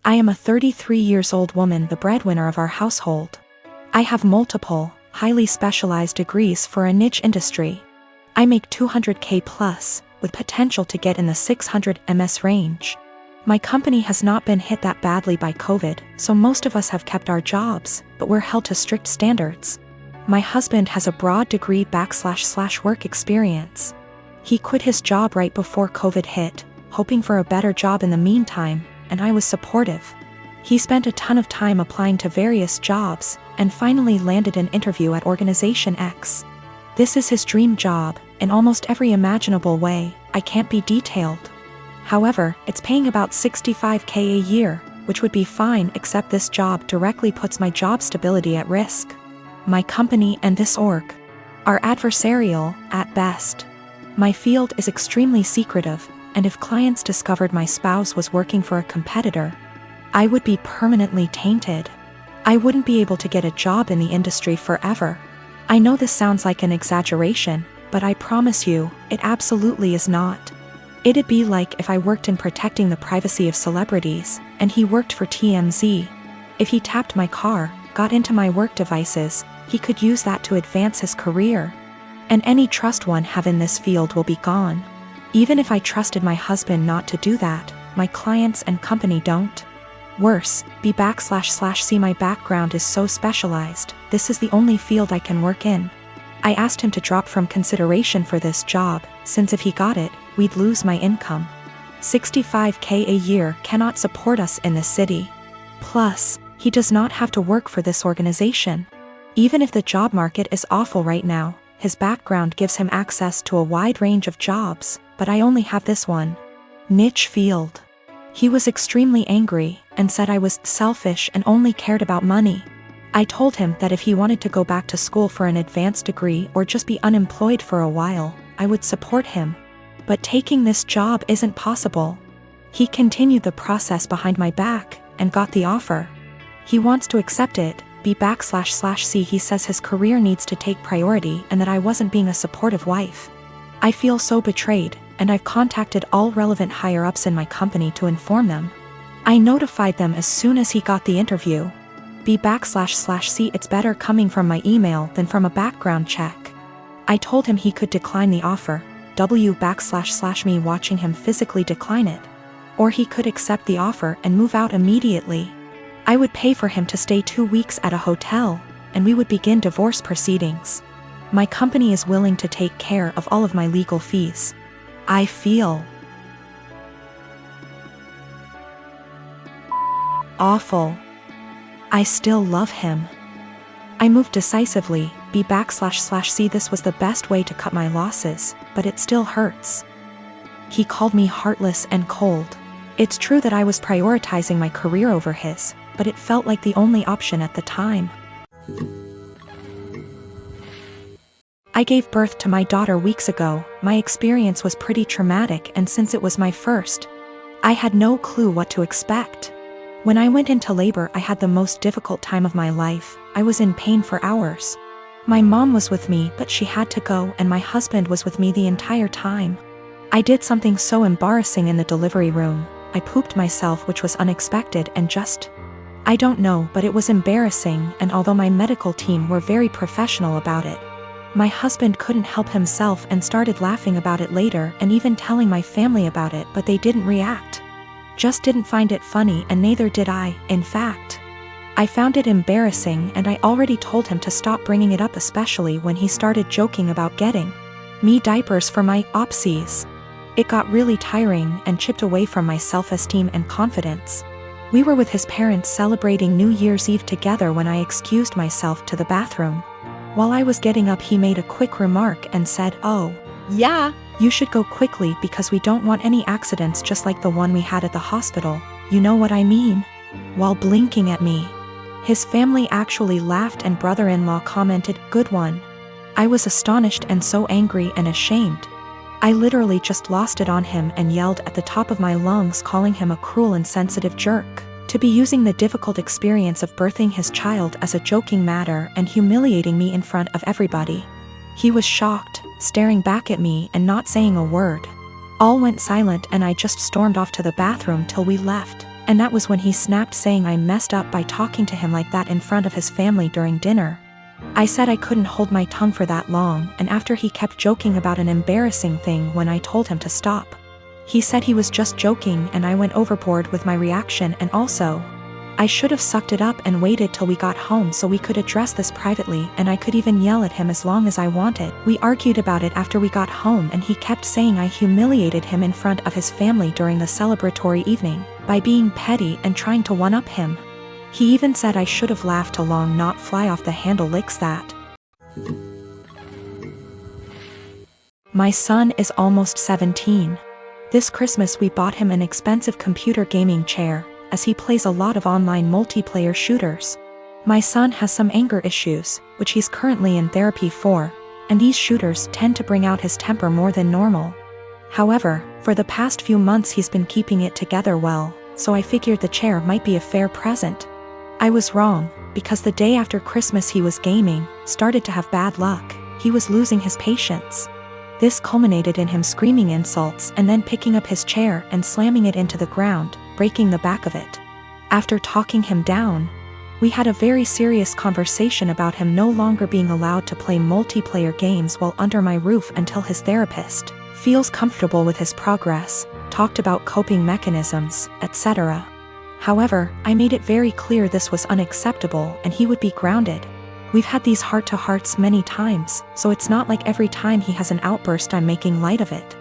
I am a 33 years old woman, the breadwinner of our household. I have multiple, highly specialized degrees for a niche industry. I make $200K plus, with potential to get in the $600 ms range. My company has not been hit that badly by COVID, so most of us have kept our jobs, but we're held to strict standards. My husband has a broad degree / work experience. He quit his job right before COVID hit, hoping for a better job in the meantime, and I was supportive. He spent a ton of time applying to various jobs, and finally landed an interview at Organization X. This is his dream job, in almost every imaginable way. I can't be detailed. However, it's paying about $65K a year, which would be fine, except this job directly puts my job stability at risk. My company and this org are adversarial, at best. My field is extremely secretive, and if clients discovered my spouse was working for a competitor, I would be permanently tainted. I wouldn't be able to get a job in the industry forever. I know this sounds like an exaggeration, but I promise you, it absolutely is not. It'd be like if I worked in protecting the privacy of celebrities, and he worked for TMZ. If he tapped my car, got into my work devices, he could use that to advance his career. And any trust one have in this field will be gone. Even if I trusted my husband not to do that, my clients and company don't. Worse, B//C my background is so specialized, this is the only field I can work in. I asked him to drop from consideration for this job, since if he got it, we'd lose my income. $65K a year cannot support us in this city. Plus, he does not have to work for this organization. Even if the job market is awful right now, his background gives him access to a wide range of jobs, but I only have this one niche field. He was extremely angry, and said I was selfish and only cared about money. I told him that if he wanted to go back to school for an advanced degree or just be unemployed for a while, I would support him. But taking this job isn't possible. He continued the process behind my back, and got the offer. He wants to accept it, B//C. He says his career needs to take priority and that I wasn't being a supportive wife. I feel so betrayed, and I've contacted all relevant higher-ups in my company to inform them. I notified them as soon as he got the interview. B//C. It's better coming from my email than from a background check. I told him he could decline the offer, W// me watching him physically decline it. Or he could accept the offer and move out immediately. I would pay for him to stay 2 weeks at a hotel, and we would begin divorce proceedings. My company is willing to take care of all of my legal fees. I feel awful. I still love him. I moved decisively, B//C. This was the best way to cut my losses, but it still hurts. He called me heartless and cold. It's true that I was prioritizing my career over his, but it felt like the only option at the time. I gave birth to my daughter weeks ago. My experience was pretty traumatic, and since it was my first, I had no clue what to expect. When I went into labor, I had the most difficult time of my life. I was in pain for hours. My mom was with me, but she had to go, and my husband was with me the entire time. I did something so embarrassing in the delivery room. I pooped myself, which was unexpected and I don't know, but it was embarrassing, and although my medical team were very professional about it, my husband couldn't help himself and started laughing about it later and even telling my family about it, but they didn't react. Just didn't find it funny, and neither did I. In fact, I found it embarrassing, and I already told him to stop bringing it up, especially when he started joking about getting me diapers for my opsies. It got really tiring and chipped away from my self-esteem and confidence. We were with his parents celebrating New Year's Eve together when I excused myself to the bathroom. While I was getting up, he made a quick remark and said, "Oh, yeah, you should go quickly because we don't want any accidents just like the one we had at the hospital, you know what I mean?" While blinking at me. His family actually laughed, and brother-in-law commented, "Good one." I was astonished and so angry and ashamed. I literally just lost it on him and yelled at the top of my lungs, calling him a cruel, insensitive jerk, to be using the difficult experience of birthing his child as a joking matter and humiliating me in front of everybody. He was shocked, staring back at me and not saying a word. All went silent, and I just stormed off to the bathroom till we left. And that was when he snapped, saying I messed up by talking to him like that in front of his family during dinner. I said I couldn't hold my tongue for that long, and after he kept joking about an embarrassing thing when I told him to stop. He said he was just joking, and I went overboard with my reaction, and also, I should have sucked it up and waited till we got home so we could address this privately, and I could even yell at him as long as I wanted. We argued about it after we got home, and he kept saying I humiliated him in front of his family during the celebratory evening by being petty and trying to one-up him. He even said I should have laughed along, not fly off the handle licks that. My son is almost 17. This Christmas we bought him an expensive computer gaming chair, as he plays a lot of online multiplayer shooters. My son has some anger issues, which he's currently in therapy for, and these shooters tend to bring out his temper more than normal. However, for the past few months he's been keeping it together well, so I figured the chair might be a fair present. I was wrong, because the day after Christmas he was gaming, started to have bad luck. He was losing his patience. This culminated in him screaming insults and then picking up his chair and slamming it into the ground, breaking the back of it. After talking him down, we had a very serious conversation about him no longer being allowed to play multiplayer games while under my roof until his therapist feels comfortable with his progress, talked about coping mechanisms, etc. However, I made it very clear this was unacceptable and he would be grounded. We've had these heart-to-hearts many times, so it's not like every time he has an outburst I'm making light of it.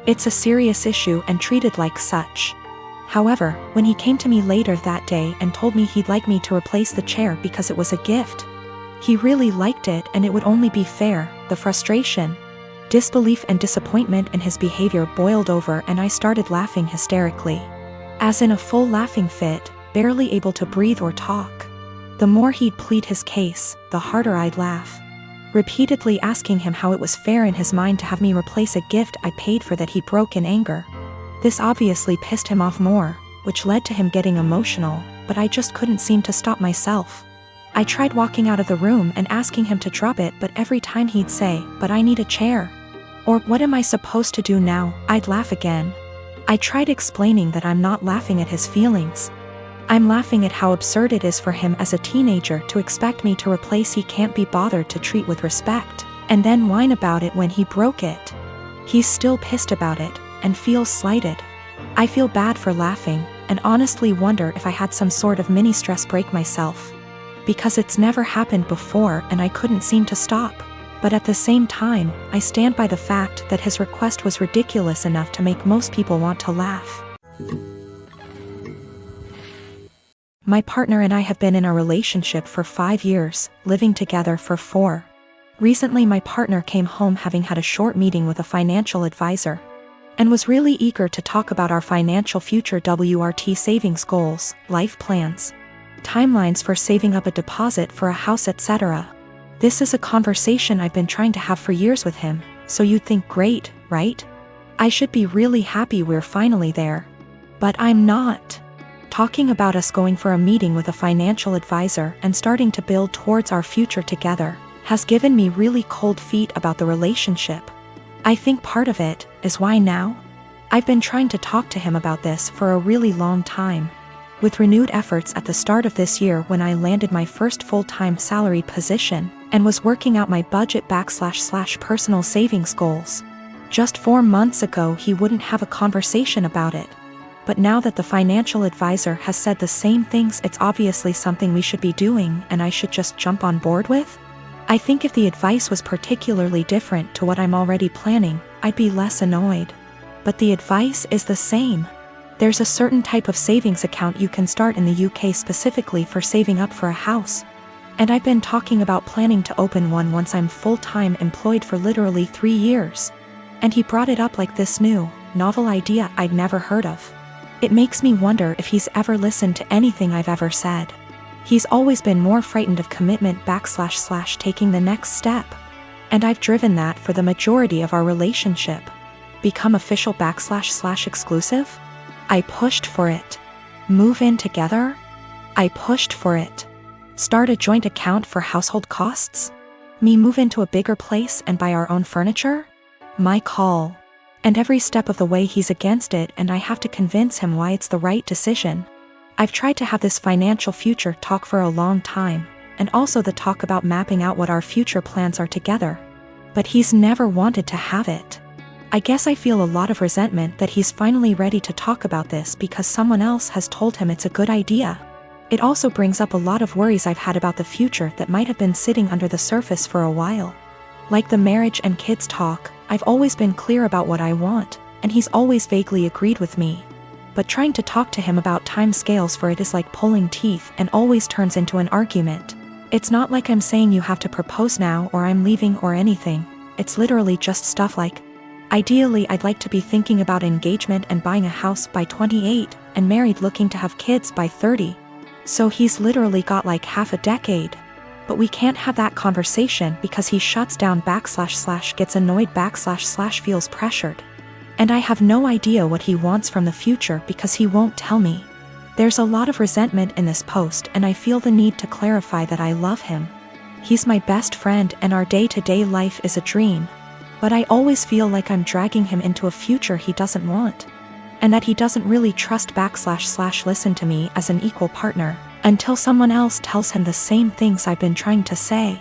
It's a serious issue and treated like such. However, when he came to me later that day and told me he'd like me to replace the chair because it was a gift, he really liked it and it would only be fair, the frustration, disbelief and disappointment in his behavior boiled over and I started laughing hysterically. As in a full laughing fit, barely able to breathe or talk. The more he'd plead his case, the harder I'd laugh. Repeatedly asking him how it was fair in his mind to have me replace a gift I paid for that he broke in anger. This obviously pissed him off more, which led to him getting emotional, but I just couldn't seem to stop myself. I tried walking out of the room and asking him to drop it, but every time he'd say, "But I need a chair." Or, "What am I supposed to do now?" I'd laugh again. I tried explaining that I'm not laughing at his feelings. I'm laughing at how absurd it is for him as a teenager to expect me to replace he can't be bothered to treat with respect, and then whine about it when he broke it. He's still pissed about it, and feels slighted. I feel bad for laughing, and honestly wonder if I had some sort of mini stress break myself. Because it's never happened before and I couldn't seem to stop. But at the same time, I stand by the fact that his request was ridiculous enough to make most people want to laugh. My partner and I have been in a relationship for 5 years, living together for 4. Recently my partner came home having had a short meeting with a financial advisor, and was really eager to talk about our financial future, WRT savings goals, life plans, timelines for saving up a deposit for a house, etc. This is a conversation I've been trying to have for years with him, so you'd think great, right? I should be really happy we're finally there. But I'm not. Talking about us going for a meeting with a financial advisor and starting to build towards our future together has given me really cold feet about the relationship. I think part of it is why now? I've been trying to talk to him about this for a really long time. With renewed efforts at the start of this year when I landed my first full-time salaried position and was working out my budget / personal savings goals. Just 4 months ago he wouldn't have a conversation about it. But now that the financial advisor has said the same things, it's obviously something we should be doing and I should just jump on board with? I think if the advice was particularly different to what I'm already planning, I'd be less annoyed. But the advice is the same. There's a certain type of savings account you can start in the UK specifically for saving up for a house. And I've been talking about planning to open one once I'm full-time employed for literally 3 years. And he brought it up like this new, novel idea I'd never heard of. It makes me wonder if he's ever listened to anything I've ever said. He's always been more frightened of commitment / taking the next step. And I've driven that for the majority of our relationship. Become official / exclusive? I pushed for it. Move in together? I pushed for it. Start a joint account for household costs? Me move into a bigger place and buy our own furniture? My call. And every step of the way he's against it and I have to convince him why it's the right decision. I've tried to have this financial future talk for a long time, and also the talk about mapping out what our future plans are together. But he's never wanted to have it. I guess I feel a lot of resentment that he's finally ready to talk about this because someone else has told him it's a good idea. It also brings up a lot of worries I've had about the future that might have been sitting under the surface for a while. Like the marriage and kids talk, I've always been clear about what I want, and he's always vaguely agreed with me. But trying to talk to him about time scales for it is like pulling teeth and always turns into an argument. It's not like I'm saying you have to propose now or I'm leaving or anything. It's literally just stuff like, ideally I'd like to be thinking about engagement and buying a house by 28, and married looking to have kids by 30. So he's literally got like half a decade. But we can't have that conversation because he shuts down / gets annoyed / feels pressured. And I have no idea what he wants from the future because he won't tell me. There's a lot of resentment in this post, and I feel the need to clarify that I love him. He's my best friend and our day-to-day life is a dream. But I always feel like I'm dragging him into a future he doesn't want. And that he doesn't really trust / listen to me as an equal partner, until someone else tells him the same things I've been trying to say.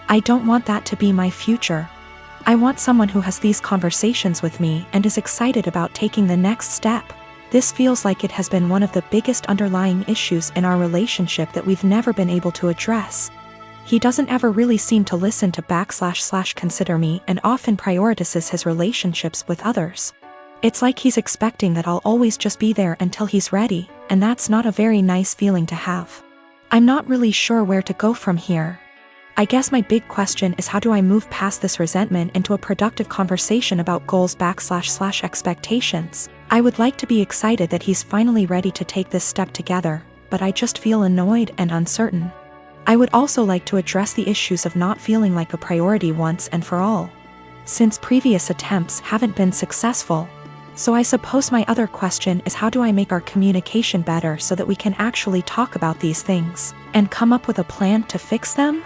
I don't want that to be my future. I want someone who has these conversations with me and is excited about taking the next step. This feels like it has been one of the biggest underlying issues in our relationship that we've never been able to address. He doesn't ever really seem to listen to / consider me and often prioritizes his relationships with others. It's like he's expecting that I'll always just be there until he's ready, and that's not a very nice feeling to have. I'm not really sure where to go from here. I guess my big question is, how do I move past this resentment into a productive conversation about goals / expectations? I would like to be excited that he's finally ready to take this step together, but I just feel annoyed and uncertain. I would also like to address the issues of not feeling like a priority once and for all, since previous attempts haven't been successful. So I suppose my other question is, how do I make our communication better so that we can actually talk about these things and come up with a plan to fix them?